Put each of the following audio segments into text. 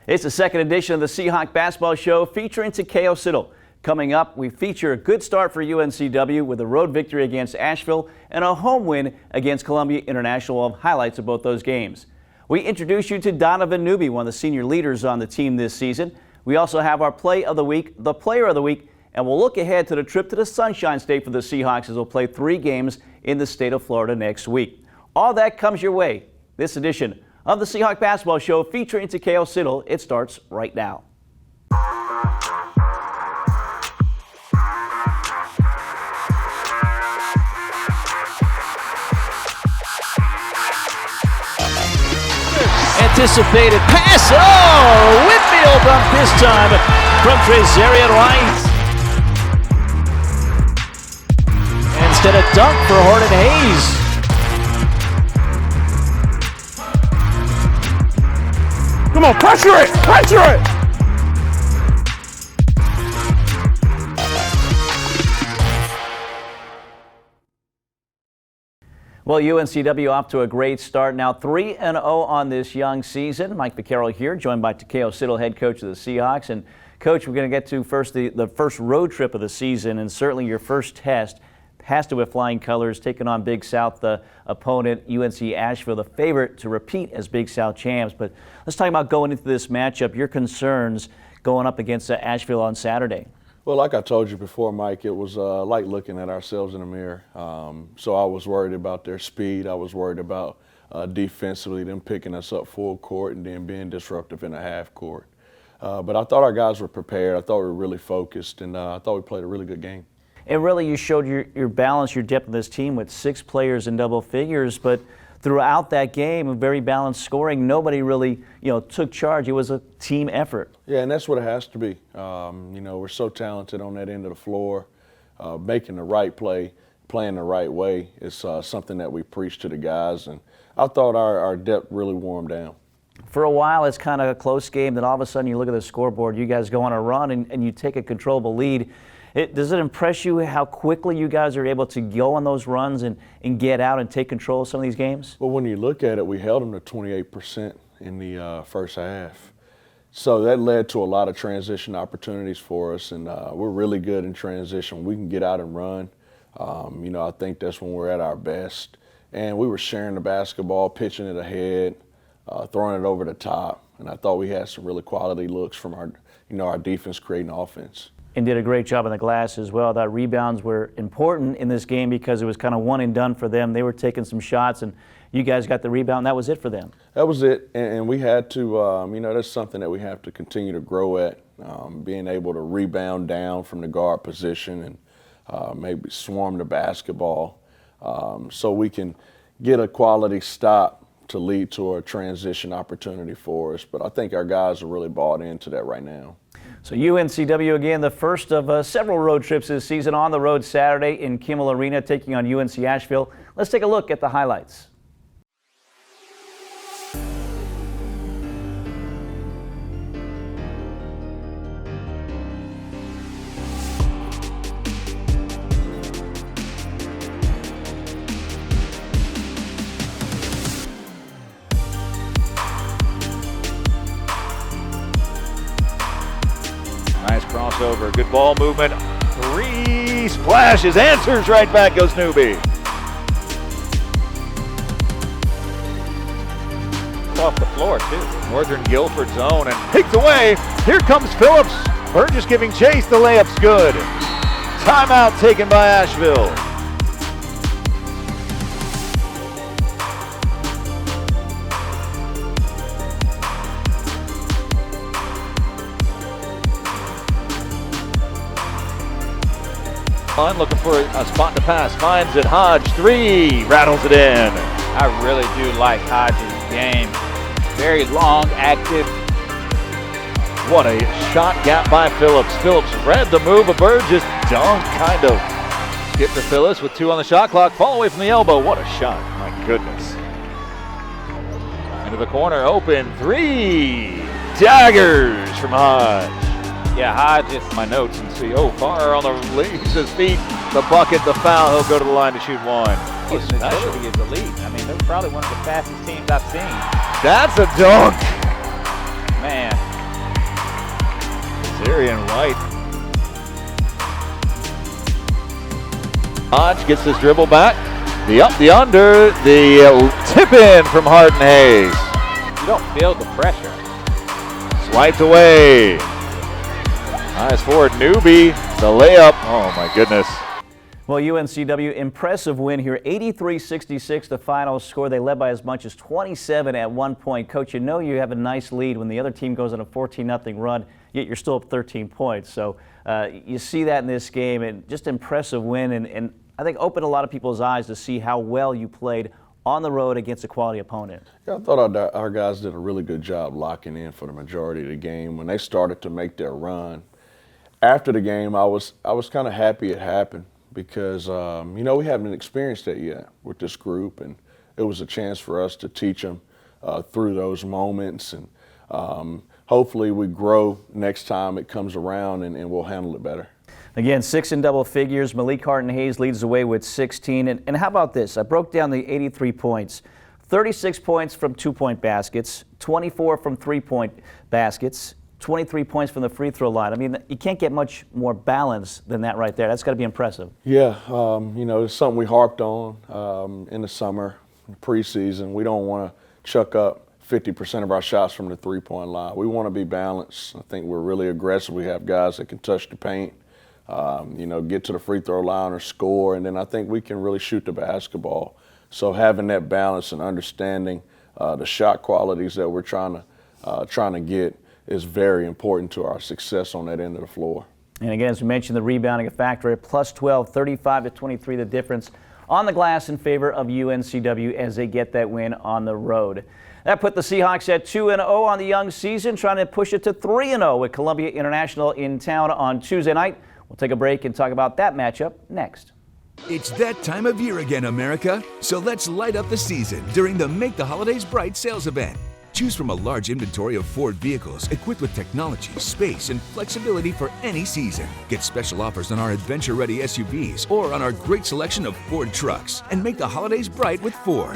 It's the second edition of the Seahawk Basketball Show featuring Takeo Siddle. Coming up, we feature a good start for UNCW with a road victory against Asheville and a home win against Columbia International. Of highlights of both those games. We introduce you to Donovan Newby, one of the senior leaders on the team this season. We also have our play of the week, the player of the week, and we'll look ahead to the trip to the Sunshine State for the Seahawks as they'll play 3 games in the state of Florida next week. All that comes your way this edition of the Seahawk Basketball Show featuring Takeo Siddle. It starts right now. Anticipated pass. Oh, Whitfield bump this time from Trezarian White. Instead of dunk for Horton Hayes. Come on, pressure it! Pressure it! Well, UNCW off to a great start. Now 3-0 on this young season. Mike Vaccaro here, joined by Takeo Siddle, head coach of the Seahawks. And Coach, we're going to get to first the first road trip of the season, and certainly your first test has to with flying colors, taking on Big South, the opponent, UNC Asheville, the favorite to repeat as Big South champs. But let's talk about going into this matchup, your concerns going up against Asheville on Saturday. Well, like I told you before, Mike, it was like looking at ourselves in the mirror. So I was worried about their speed. I was worried about defensively, them picking us up full court and then being disruptive in the half court. But I thought our guys were prepared. I thought we were really focused, and I thought we played a really good game. And really, you showed your balance, your depth of this team with 6 players in double figures. But throughout that game, a very balanced scoring. Nobody really, took charge. It was a team effort. Yeah, and that's what it has to be. We're so talented on that end of the floor. Making the right play, playing the right way is something that we preach to the guys. And I thought our depth really wore them down. For a while, it's kind of a close game. Then all of a sudden, you look at the scoreboard. You guys go on a run, and you take a controllable lead. Does it impress you how quickly you guys are able to go on those runs and get out and take control of some of these games? Well, when you look at it, we held them to 28% in the first half. So that led to a lot of transition opportunities for us, and we're really good in transition. We can get out and run. I think that's when we're at our best. And we were sharing the basketball, pitching it ahead, throwing it over the top. And I thought we had some really quality looks from our defense creating offense. And did a great job on the glass as well. That rebounds were important in this game because it was kind of one and done for them. They were taking some shots, and you guys got the rebound. And that was it for them. That was it, and we had to, that's something that we have to continue to grow at, being able to rebound down from the guard position and maybe swarm the basketball so we can get a quality stop to lead to a transition opportunity for us. But I think our guys are really bought into that right now. So UNCW again, the first of several road trips this season, on the road Saturday in Kimmel Arena, taking on UNC Asheville. Let's take a look at the highlights. Nice crossover, good ball movement. 3 splashes, answers right back goes Newby. Off the floor too. Northern Guilford zone and takes away. Here comes Phillips. Burgess giving chase, the layup's good. Timeout taken by Asheville. Looking for a spot to pass, finds it, Hodge, 3, rattles it in. I really do like Hodge's game. Very long, active. What a shot gap by Phillips. Phillips read the move of Burgess, dunk kind of. Skip to Phillips with 2 on the shot clock, fall away from the elbow. What a shot, my goodness. Into the corner, open, 3, daggers from Hodge. Yeah, Hodge is My notes and see, far on the leaves his feet, the bucket, the foul, he'll go to the line to shoot 1. his ability is elite. I mean, they're probably one of the fastest teams I've seen. That's a dunk. Man, Darian White. Hodge gets this dribble back. The up, the under, the tip in from Harden Hayes. You don't feel the pressure. Swiped away. Nice forward, Newbie. The layup. Oh my goodness. Well, UNCW, impressive win here, 83-66 the final score. They led by as much as 27 at one point. Coach, you know you have a nice lead when the other team goes on a 14-0 run, yet you're still up 13 points. So you see that in this game, and just impressive win, and I think opened a lot of people's eyes to see how well you played on the road against a quality opponent. Yeah, I thought our guys did a really good job locking in for the majority of the game. When they started to make their run, after the game, I was kind of happy it happened. Because, you know, we haven't experienced that yet with this group, and it was a chance for us to teach them through those moments, and hopefully we grow next time it comes around, and we'll handle it better. Again, 6 in double figures. Malik Harden Hayes leads the way with 16. And how about this? I broke down the 83 points. 36 points from two-point baskets, 24 from three-point baskets, 23 points from the free throw line. I mean, you can't get much more balance than that right there. That's got to be impressive. Yeah, you know, it's something we harped on in the summer, preseason. We don't want to chuck up 50% of our shots from the three-point line. We want to be balanced. I think we're really aggressive. We have guys that can touch the paint, you know, get to the free throw line or score, and then I think we can really shoot the basketball. So having that balance and understanding the shot qualities that we're trying to get is very important to our success on that end of the floor. And again, as we mentioned, the rebounding a factor at plus 12, 35-23, the difference on the glass in favor of UNCW as they get that win on the road. That put the Seahawks at 2-0 on the young season, trying to push it to 3-0 with Columbia International in town on Tuesday night. We'll take a break and talk about that matchup next. It's that time of year again, America. So let's light up the season during the Make the Holidays Bright sales event. Choose from a large inventory of Ford vehicles equipped with technology, space, and flexibility for any season. Get special offers on our adventure-ready SUVs or on our great selection of Ford trucks, and make the holidays bright with Ford.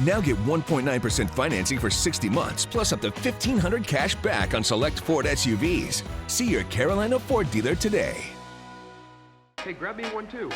Now get 1.9% financing for 60 months, plus up to $1,500 cash back on select Ford SUVs. See your Carolina Ford dealer today. Hey, grab me one too.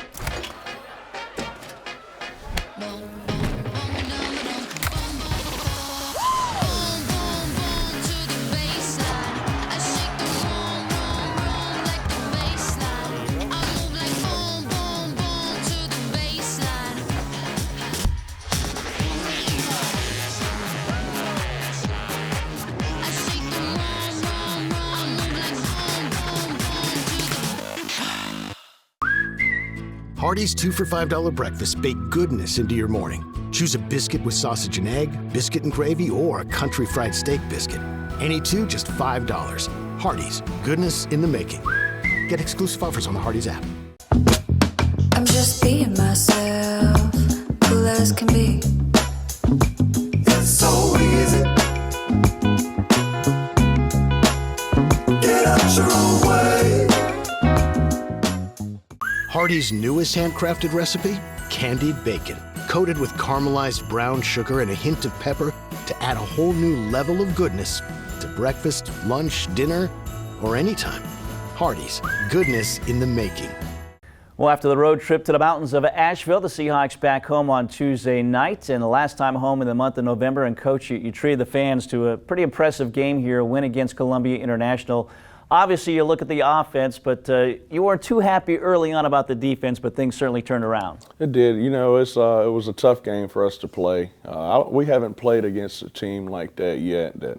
Hardee's 2 for $5 breakfast bake goodness into your morning. Choose a biscuit with sausage and egg, biscuit and gravy, or a country fried steak biscuit. Any two, just $5. Hardee's, goodness in the making. Get exclusive offers on the Hardee's app. I'm just being myself, cool as can be. It's so easy. Get out your own way. Hardee's newest handcrafted recipe, candied bacon, coated with caramelized brown sugar and a hint of pepper to add a whole new level of goodness to breakfast, lunch, dinner, or anytime. Hardee's, goodness in the making. Well, after the road trip to the mountains of Asheville, the Seahawks back home on Tuesday night, and the last time home in the month of November. And Coach, you treated the fans to a pretty impressive game here, a win against Columbia International. Obviously, you look at the offense, but you weren't too happy early on about the defense, but things certainly turned around. It did. You know, it was a tough game for us to play. We haven't played against a team like that yet that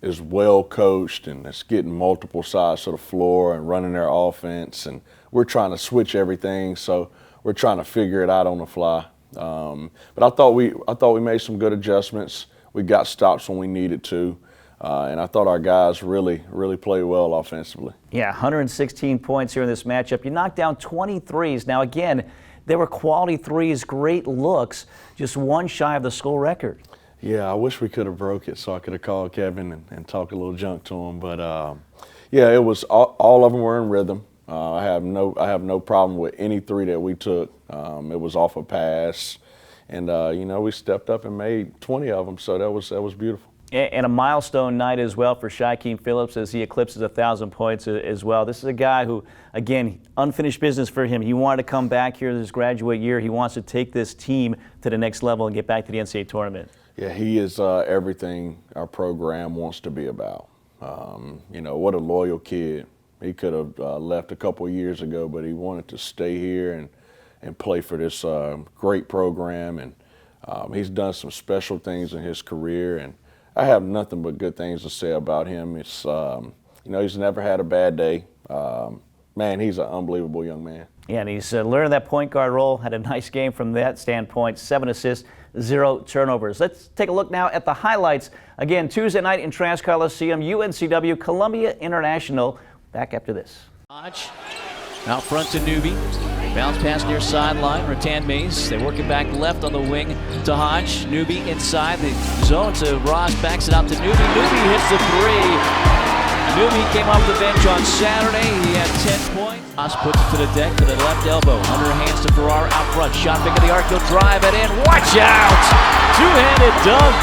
is well coached and that's getting multiple sides of the floor and running their offense. And we're trying to switch everything, so we're trying to figure it out on the fly. But I thought we made some good adjustments. We got stops when we needed to. And I thought our guys really played well offensively. Yeah, 116 points here in this matchup. You knocked down 20 threes. Now, again, they were quality threes, great looks, just one shy of the school record. Yeah, I wish we could have broke it so I could have called Kevin and talked a little junk to him. But, yeah, it was all of them were in rhythm. I have no problem with any three that we took. It was off a pass. And, you know, we stepped up and made 20 of them, so that was beautiful. And a milestone night as well for Shaquem Phillips as he eclipses 1,000 points as well. This is a guy who, again, unfinished business for him. He wanted to come back here this graduate year. He wants to take this team to the next level and get back to the NCAA tournament. Yeah, he is everything our program wants to be about. You know, what a loyal kid. He could have left a couple of years ago, but he wanted to stay here and play for this great program. And he's done some special things in his career, and I have nothing but good things to say about him. It's, you know, he's never had a bad day. Man, he's an unbelievable young man. Yeah, and he's learned that point guard role, had a nice game from that standpoint, 7 assists, 0 turnovers. Let's take a look now at the highlights. Again, Tuesday night in Trask Coliseum, UNCW, Columbia International. Back after this. Hodge out front to Newby. Bounce pass near sideline. Rattan Mays. They work it back left on the wing to Hodge. Newby inside the zone to Ross. Backs it out to Newby. Newby hits the three. Newby came off the bench on Saturday. He had 10 points. Ross puts it to the deck to the left elbow. Underhands to Farrar out front. Shot pick of the arc. He'll drive it in. Watch out! Two-handed dunk.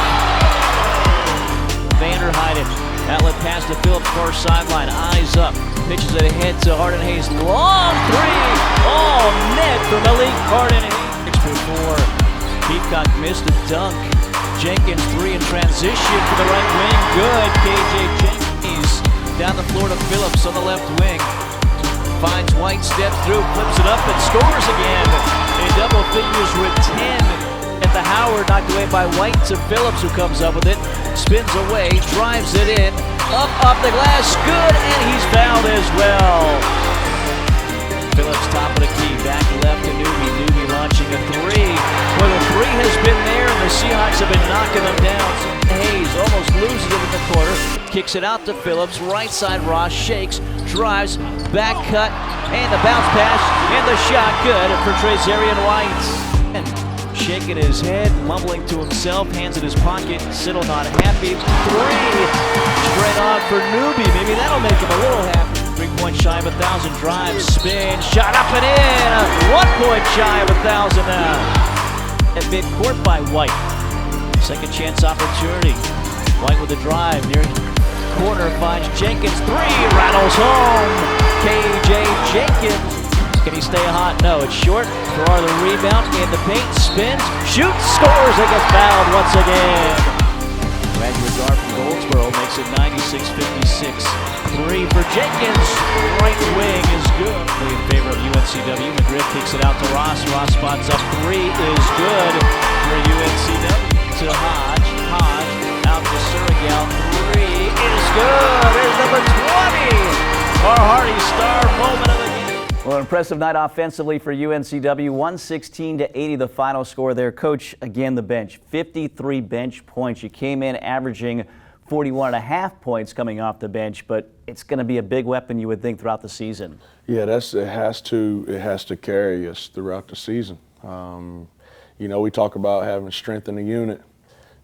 Vander Heiden. Outlet pass to Phillips, far sideline, eyes up, pitches it ahead to Harden Hayes, long three, all net from Malik Harden Hayes. 6-4, Peacock missed a dunk, Jenkins three in transition to the right wing, good, KJ Jenkins down the floor to Phillips on the left wing, finds White, steps through, flips it up and scores again, in double figures with 10. At the Howard, knocked away by White to Phillips, who comes up with it, spins away, drives it in, up the glass, good, and he's fouled as well. Phillips top of the key, back left to Newby. Newby launching a three. Well, the three has been there, and the Seahawks have been knocking them down. Hayes almost loses it in the corner, kicks it out to Phillips, right side Ross, shakes, drives, back cut, and the bounce pass, and the shot good for Trezarian White. And shaking his head, mumbling to himself, hands in his pocket, Siddle not happy. Three, straight on for Newby. Maybe that'll make him a little happy. 3 points shy of 1,000, drive, spin, shot up and in. 1 point shy of 1,000 now. At midcourt by White. Second chance opportunity. White with a drive near corner, finds Jenkins. Three, rattles home. KJ Jenkins. Can he stay hot? No, it's short. Farrar the rebound, in the paint, spins, shoots, scores, and gets fouled once again. Graduate guard from Goldsboro makes it 96-56. Three for Jenkins, right wing is good. In favor of UNCW, McGriff kicks it out to Ross. Ross spots up, three is good for UNCW. To Hodge, Hodge out to Surregal, three is good. There's number 20. Our Hardy star moment of the game. Well, an impressive night offensively for UNCW, 116-80 the final score there. Coach, again, the bench, 53 bench points. You came in averaging 41.5 points coming off the bench, but it's going to be a big weapon, you would think, throughout the season. Yeah, it has to carry us throughout the season. You know, we talk about having strength in the unit,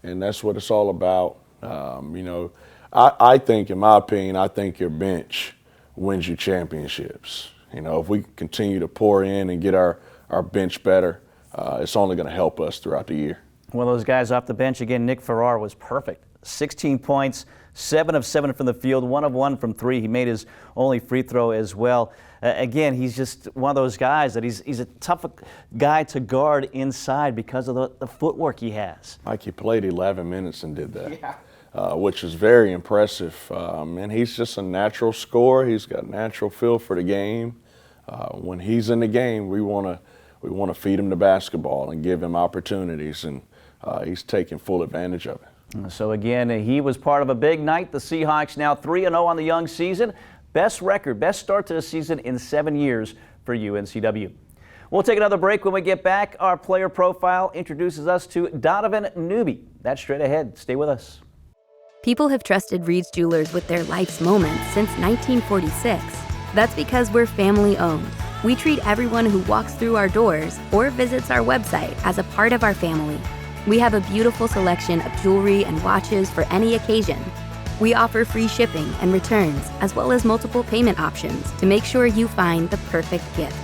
and that's what it's all about. You know, I think, in my opinion, I think your bench wins you championships. You know, if we continue to pour in and get our bench better, it's only going to help us throughout the year. One of those guys off the bench, again, Nick Farrar was perfect. 16 points, 7 of 7 from the field, 1 of 1 from 3. He made his only free throw as well. Again, he's just one of those guys that he's a tough guy to guard inside because of the footwork he has. Mike, he played 11 minutes and did that. Yeah. Which is very impressive. And he's just a natural scorer. He's got natural feel for the game. When he's in the game, we want to feed him the basketball and give him opportunities, and he's taking full advantage of it. So again, he was part of a big night. The Seahawks now 3-0 on the young season. Best record, best start to the season in 7 years for UNCW. We'll take another break. When we get back, our player profile introduces us to Donovan Newby. That's straight ahead. Stay with us. People have trusted Reed's Jewelers with their life's moments since 1946. That's because we're family owned. We treat everyone who walks through our doors or visits our website as a part of our family. We have a beautiful selection of jewelry and watches for any occasion. We offer free shipping and returns, as well as multiple payment options to make sure you find the perfect gift.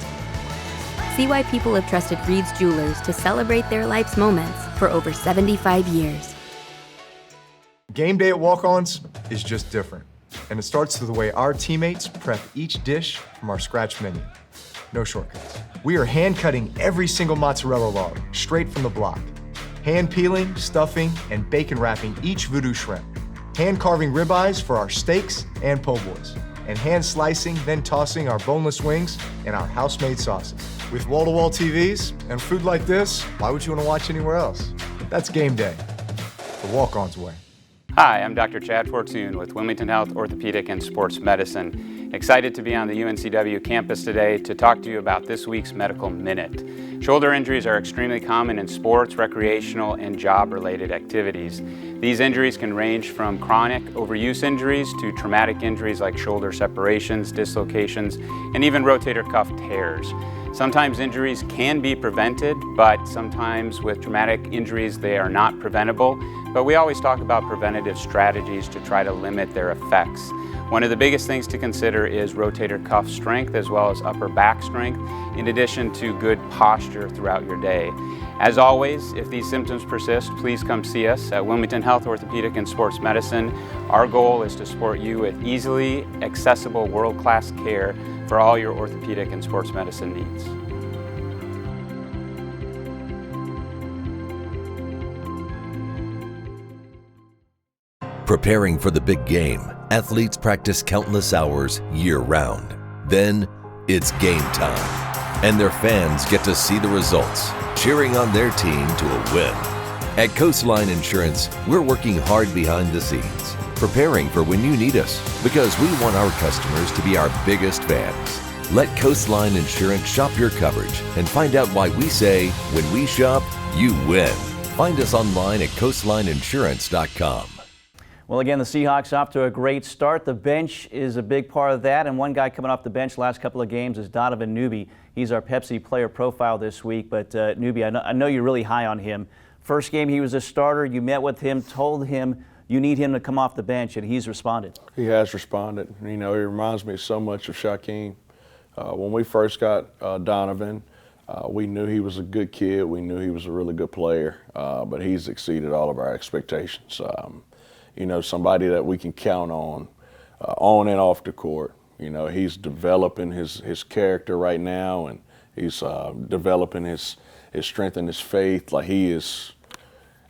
See why people have trusted Reed's Jewelers to celebrate their life's moments for over 75 years. Game day at Walk-Ons is just different, and it starts with the way our teammates prep each dish from our scratch menu. No shortcuts. We are hand-cutting every single mozzarella log straight from the block, hand-peeling, stuffing, and bacon wrapping each voodoo shrimp, hand-carving ribeyes for our steaks and po' boys, and hand-slicing, then tossing our boneless wings in our house-made sauces. With wall-to-wall TVs and food like this, why would you want to watch anywhere else? That's game day, the Walk-Ons way. Hi, I'm Dr. Chad Fortune with Wilmington Health Orthopedic and Sports Medicine. Excited to be on the UNCW campus today to talk to you about this week's Medical Minute. Shoulder injuries are extremely common in sports, recreational, and job-related activities. These injuries can range from chronic overuse injuries to traumatic injuries like shoulder separations, dislocations, and even rotator cuff tears. Sometimes injuries can be prevented, but sometimes with traumatic injuries they are not preventable. But we always talk about preventative strategies to try to limit their effects. One of the biggest things to consider is rotator cuff strength as well as upper back strength, in addition to good posture throughout your day. As always, if these symptoms persist, please come see us at Wilmington Health Orthopedic and Sports Medicine. Our goal is to support you with easily accessible world-class care for all your orthopedic and sports medicine needs. Preparing for the big game, athletes practice countless hours year-round. Then, it's game time, and their fans get to see the results, cheering on their team to a win. At Coastline Insurance, we're working hard behind the scenes, preparing for when you need us, because we want our customers to be our biggest fans. Let Coastline Insurance shop your coverage and find out why we say, when we shop, you win. Find us online at coastlineinsurance.com. Well, again, the Seahawks off to a great start. The bench is a big part of that, and one guy coming off the bench last couple of games is Donovan Newby. He's our Pepsi player profile this week, but Newby, I know you're really high on him. First game he was a starter. You met with him, told him you need him to come off the bench, and he's responded. He has responded. You know, he reminds me so much of Shaquem. When we first got Donovan, we knew he was a good kid. We knew he was a really good player, but he's exceeded all of our expectations. You know, somebody that we can count on and off the court. You know, he's developing his character right now, and he's developing his strength and his faith. Like, he is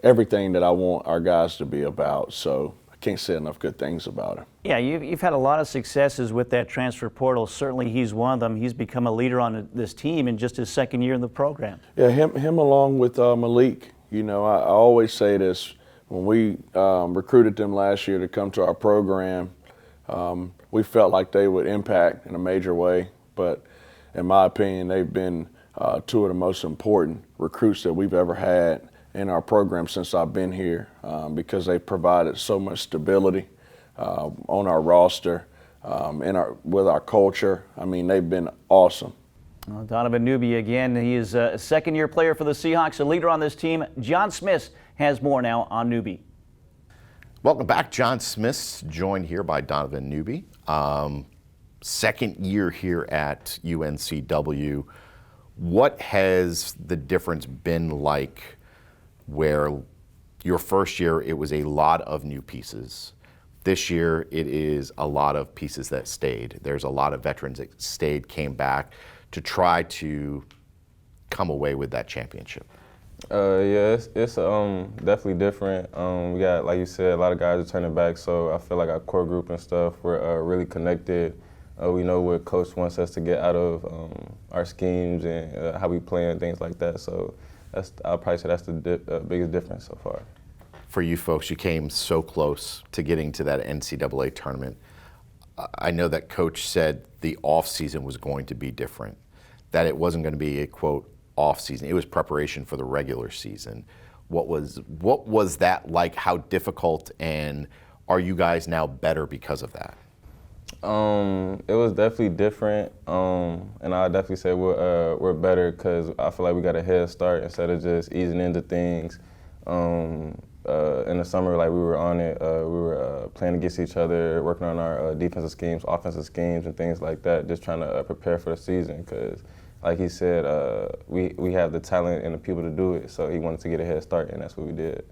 everything that I want our guys to be about. So I can't say enough good things about him. Yeah, you've had a lot of successes with that transfer portal. Certainly he's one of them. He's become a leader on this team in just his second year in the program. Yeah, him along with Malik. You know, I always say this. When we recruited them last year to come to our program, we felt like they would impact in a major way. But in my opinion, they've been two of the most important recruits that we've ever had in our program since I've been here, because they provided so much stability on our roster, with our culture. I mean, they've been awesome. Well, Donovan Newby again, he is a second-year player for the Seahawks, a leader on this team. John Smith has more now on Newby. Welcome back. John Smith, joined here by Donovan Newby. Second year here at UNCW. What has the difference been like where your first year it was a lot of new pieces? This year it is a lot of pieces that stayed. There's a lot of veterans that stayed, came back to try to come away with that championship. Yeah, it's definitely different. We got, like you said, a lot of guys are turning back, so I feel like our core group and stuff, we're really connected. We know what Coach wants us to get out of our schemes and how we play and things like that. So I'll probably say that's the biggest difference so far. For you folks, you came so close to getting to that NCAA tournament. I know that Coach said the off season was going to be different, that it wasn't going to be a, quote, off season. It was preparation for the regular season. What was that like? How difficult, and are you guys now better because of that? It was definitely different, and I definitely say we're better because I feel like we got a head start instead of just easing into things. In the summer, like we were on it, we were playing against each other, working on our defensive schemes, offensive schemes, and things like that. Just trying to prepare for the season because, like he said, we have the talent and the people to do it. So he wanted to get a head start, and that's what we did.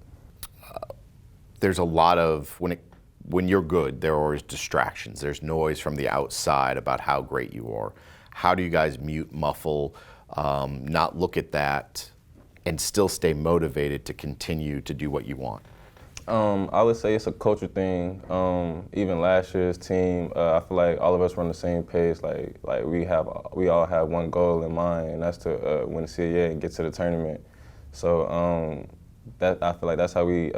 there's a lot of, when you're good, there are always distractions. There's noise from the outside about how great you are. How do you guys mute, muffle, not look at that, and still stay motivated to continue to do what you want? I would say it's a culture thing. Even last year's team, I feel like all of us were on the same page. Like we all have one goal in mind, and that's to win the CAA and get to the tournament. So I feel like that's how we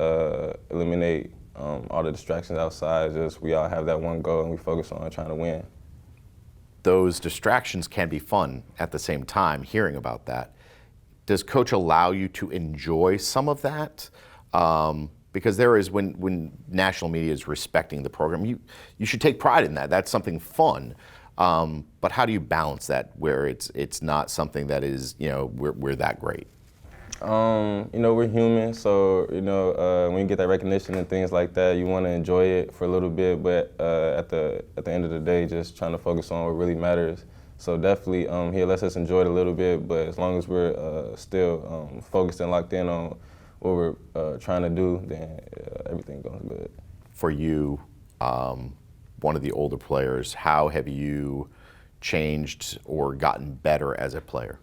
eliminate all the distractions outside. Just we all have that one goal, and we focus on trying to win. Those distractions can be fun at the same time. Hearing about that, does Coach allow you to enjoy some of that? Because there is, when national media is respecting the program, you should take pride in that. That's something fun. But how do you balance that where it's not something that is, we're that great? We're human, so when you get that recognition and things like that, you want to enjoy it for a little bit, but at the end of the day, just trying to focus on what really matters. So definitely, he lets us enjoy it a little bit, but as long as we're still focused and locked in on what we're trying to do, then everything goes good. For you, one of the older players, how have you changed or gotten better as a player?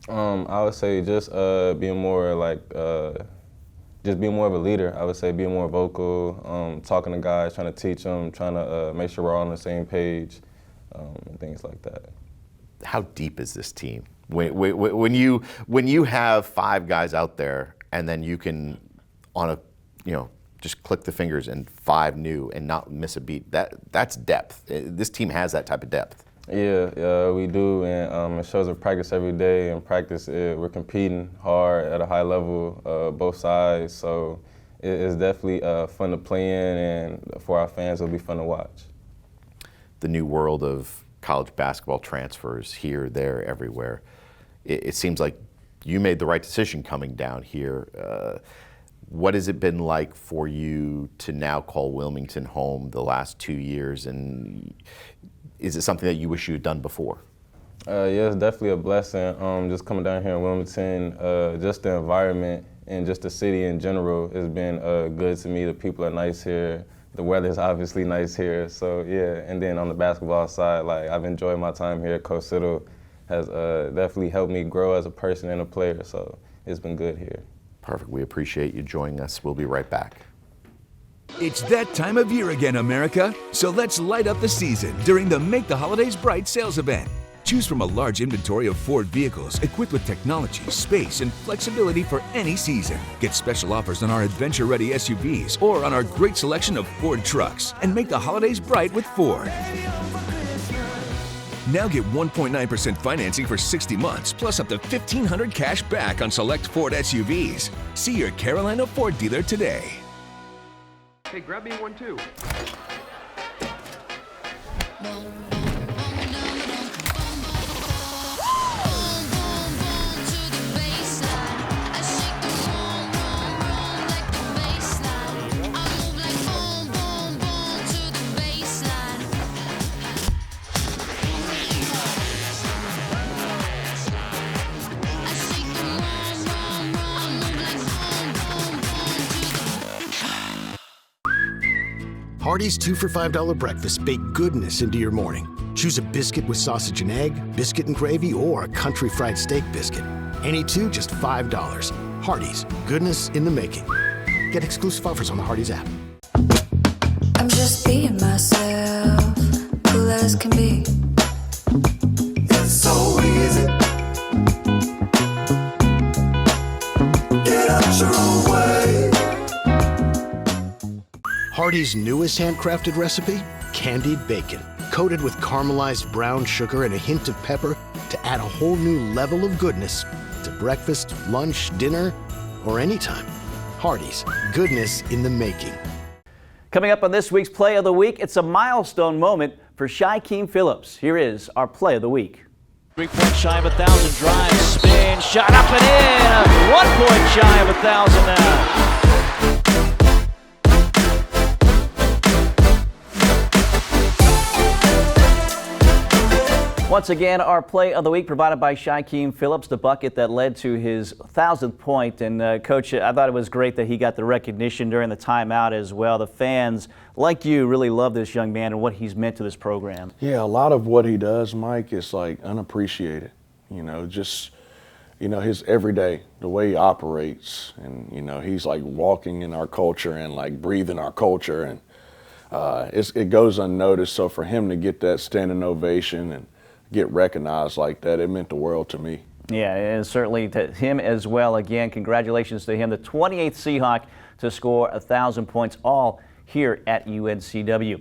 I would say just being more just being more of a leader. I would say being more vocal, talking to guys, trying to teach them, trying to make sure we're all on the same page, and things like that. How deep is this team? When you have 5 guys out there, and then you can, just click the fingers and 5 new and not miss a beat. That's depth. This team has that type of depth. Yeah, we do, and it shows in practice every day. In practice, we're competing hard at a high level, both sides. So it's definitely fun to play in, and for our fans, it'll be fun to watch. The new world of college basketball transfers here, there, everywhere. It seems like you made the right decision coming down here. What has it been like for you to now call Wilmington home the last 2 years, and is it something that you wish you had done before? Yeah, it's definitely a blessing. Just coming down here in Wilmington, just the environment and just the city in general has been good to me. The people are nice here. The weather is obviously nice here. So yeah, and then on the basketball side, I've enjoyed my time here. Coach Siddle has definitely helped me grow as a person and a player. So it's been good here. Perfect. We appreciate you joining us. We'll be right back. It's that time of year again, America. So let's light up the season during the Make the Holidays Bright sales event. Choose from a large inventory of Ford vehicles equipped with technology, space, and flexibility for any season. Get special offers on our adventure-ready SUVs or on our great selection of Ford trucks, and make the holidays bright with Ford. Now get 1.9% financing for 60 months, plus up to $1,500 cash back on select Ford SUVs. See your Carolina Ford dealer today. Hey, grab me one too. Hardee's 2 for $5 breakfast bake goodness into your morning. Choose a biscuit with sausage and egg, biscuit and gravy, or a country fried steak biscuit. Any 2, just $5. Hardee's, goodness in the making. Get exclusive offers on the Hardee's app. I'm just being myself, cool as can be. It's so easy. Get out your own way. Hardee's newest handcrafted recipe, candied bacon, coated with caramelized brown sugar and a hint of pepper to add a whole new level of goodness to breakfast, lunch, dinner, or anytime. Hardee's, goodness in the making. Coming up on this week's Play of the Week, it's a milestone moment for Shaquem Phillips. Here is our Play of the Week. 3 points shy of 1,000, drive, spin, shot up and in. 1 point shy of 1,000 now. Once again, our play of the week provided by Shaquem Phillips, the bucket that led to his 1,000th point. And Coach, I thought it was great that he got the recognition during the timeout as well. The fans, like you, really love this young man and what he's meant to this program. Yeah, a lot of what he does, Mike, is like unappreciated. You know, just, you know, his everyday, the way he operates. And, you know, he's like walking in our culture and like breathing our culture. And it goes unnoticed. So for him to get that standing ovation and get recognized like that, it meant the world to me. Yeah, and certainly to him as well. Again, congratulations to him, the 28th Seahawk to score 1,000 points, all here at UNCW.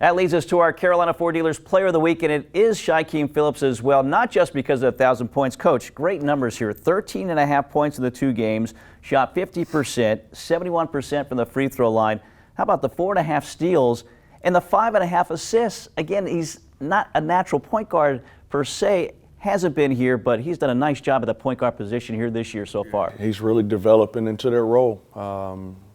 That leads us to our Carolina Ford Dealers Player of the Week, and it is Shaquem Phillips as well, not just because of 1,000 points. Coach, great numbers here, 13.5 points in the 2 games, shot 50%, 71% from the free throw line. How about the 4.5 steals and the 5.5 assists? Again, he's not a natural point guard per se, hasn't been here, but he's done a nice job at the point guard position here this year so far. He's really developing into that role.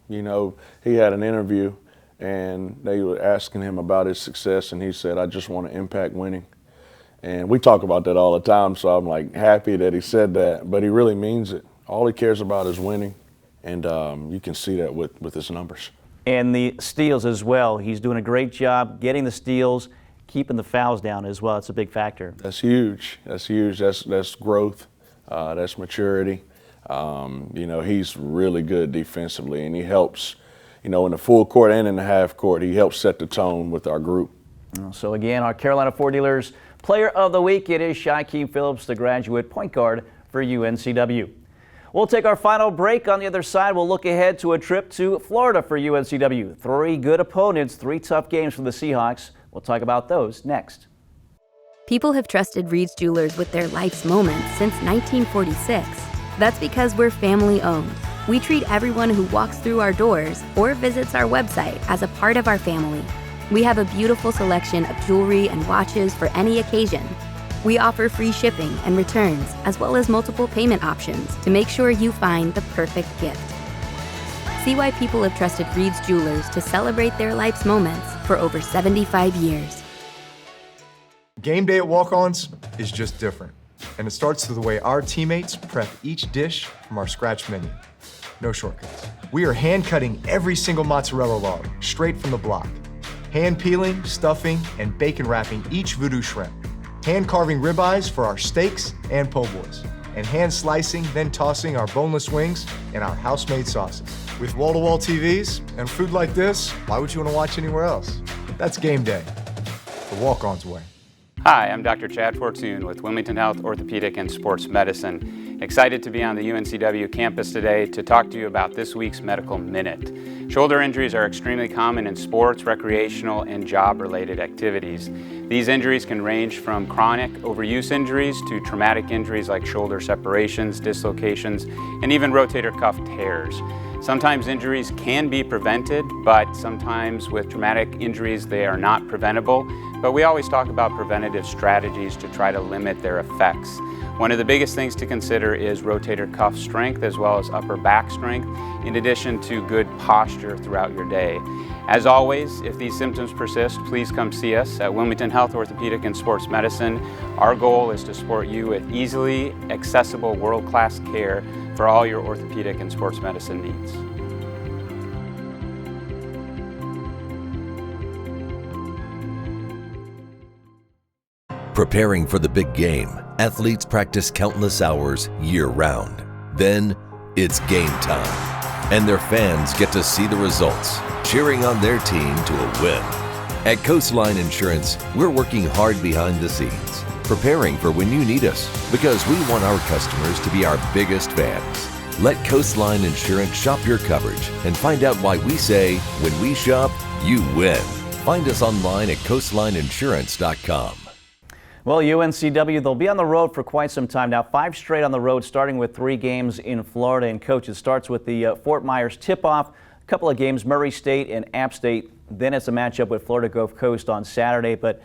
You know, he had an interview and they were asking him about his success, and he said, "I just want to impact winning." And we talk about that all the time, so I'm like happy that he said that, but he really means it. All he cares about is winning, and you can see that with his numbers. And the steals as well. He's doing a great job getting the steals, keeping the fouls down as well. It's a big factor. That's huge. That's huge. That's growth. That's maturity. You know, he's really good defensively, and he helps, you know, in the full court and in the half court. He helps set the tone with our group. So again, our Carolina Ford Dealers Player of the Week, it is Shaquem Phillips, the graduate point guard for UNCW. We'll take our final break. On the other side, we'll look ahead to a trip to Florida for UNCW. 3 good opponents, 3 tough games for the Seahawks. We'll talk about those next. People have trusted Reed's Jewelers with their life's moments since 1946. That's because we're family owned. We treat everyone who walks through our doors or visits our website as a part of our family. We have a beautiful selection of jewelry and watches for any occasion. We offer free shipping and returns, as well as multiple payment options to make sure you find the perfect gift. See why people have trusted Reed's Jewelers to celebrate their life's moments for over 75 years. Game day at Walk-Ons is just different, and it starts with the way our teammates prep each dish from our scratch menu. No shortcuts. We are hand-cutting every single mozzarella log straight from the block, hand-peeling, stuffing, and bacon wrapping each voodoo shrimp, hand-carving ribeyes for our steaks and po' boys, and hand-slicing, then tossing our boneless wings and our house-made sauces. With wall-to-wall TVs and food like this, why would you want to watch anywhere else? That's game day, the Walk-Ons way. Hi, I'm Dr. Chad Fortune with Wilmington Health Orthopedic and Sports Medicine. Excited to be on the UNCW campus today to talk to you about this week's Medical Minute. Shoulder injuries are extremely common in sports, recreational, and job-related activities. These injuries can range from chronic overuse injuries to traumatic injuries like shoulder separations, dislocations, and even rotator cuff tears. Sometimes injuries can be prevented, but sometimes with traumatic injuries they are not preventable. But we always talk about preventative strategies to try to limit their effects. One of the biggest things to consider is rotator cuff strength as well as upper back strength, in addition to good posture throughout your day. As always, if these symptoms persist, please come see us at Wilmington Health Orthopedic and Sports Medicine. Our goal is to support you with easily accessible world-class care for all your orthopedic and sports medicine needs. Preparing for the big game, athletes practice countless hours year-round. Then, it's game time, and their fans get to see the results, cheering on their team to a win. At Coastline Insurance, we're working hard behind the scenes, preparing for when you need us, because we want our customers to be our biggest fans. Let Coastline Insurance shop your coverage and find out why we say, when we shop, you win. Find us online at coastlineinsurance.com. Well, UNCW, they'll be on the road for quite some time now. 5 straight on the road, starting with 3 games in Florida. And Coach, it starts with the Fort Myers tip-off, a couple of games, Murray State and App State. Then it's a matchup with Florida Gulf Coast on Saturday. But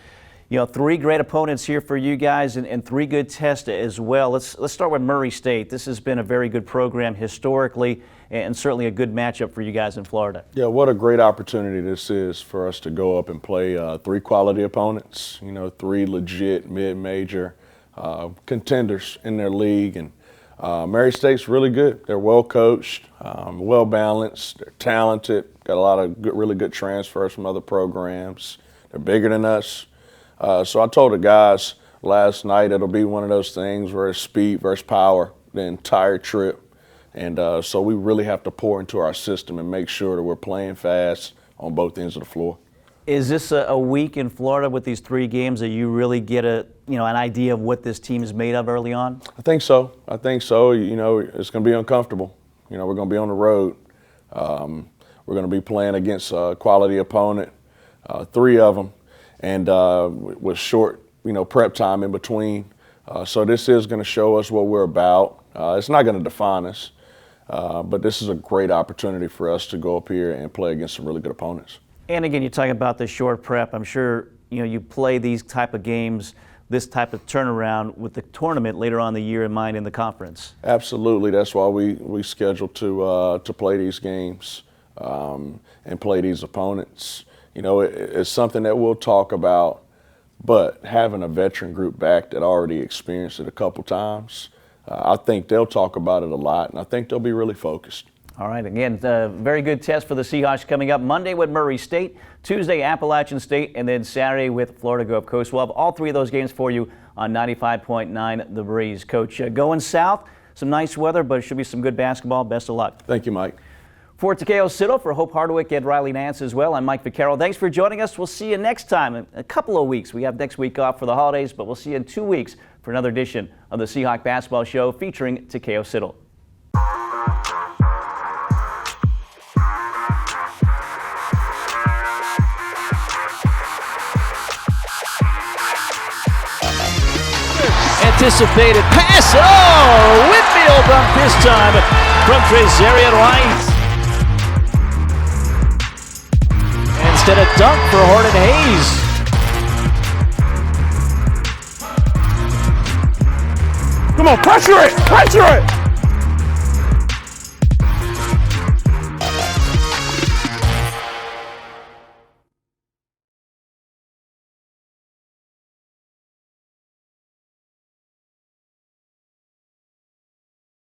You know, 3 great opponents here for you guys and 3 good tests as well. Let's start with Murray State. This has been a very good program historically and certainly a good matchup for you guys in Florida. Yeah, what a great opportunity this is for us to go up and play 3 quality opponents, you know, 3 legit mid-major contenders in their league. And Murray State's really good. They're well coached, well balanced, they're talented, got a lot of really good transfers from other programs. They're bigger than us. So I told the guys last night it'll be one of those things where it's speed versus power the entire trip. And so we really have to pour into our system and make sure that we're playing fast on both ends of the floor. Is this a week in Florida with these 3 games that you really get an idea of what this team is made of early on? I think so. You know, it's going to be uncomfortable. You know, we're going to be on the road. We're going to be playing against a quality opponent, 3 of them, and with short, prep time in between. So this is going to show us what we're about. It's not going to define us, but this is a great opportunity for us to go up here and play against some really good opponents. And again, you talk about the short prep. I'm sure you play these type of games, this type of turnaround with the tournament later on in the year in mind in the conference. Absolutely. That's why we scheduled to play these games and play these opponents. You know, it's something that we'll talk about, but having a veteran group back that already experienced it a couple times, I think they'll talk about it a lot, and I think they'll be really focused. All right, again, very good test for the Seahawks coming up Monday with Murray State, Tuesday Appalachian State, and then Saturday with Florida Gulf Coast. We'll have all 3 of those games for you on 95.9 The Breeze. Coach, going south, some nice weather, but it should be some good basketball. Best of luck. Thank you, Mike. For Takeo Siddle, for Hope Hardwick and Riley Nance as well, I'm Mike Vaccaro. Thanks for joining us. We'll see you next time in a couple of weeks. We have next week off for the holidays, but we'll see you in 2 weeks for another edition of the Seahawk Basketball Show featuring Takeo Siddle. Anticipated pass. Oh, Whitfield dunk this time from Trezarian Wright. Instead of dunk for Horton Hayes. Come on, pressure it! Pressure it!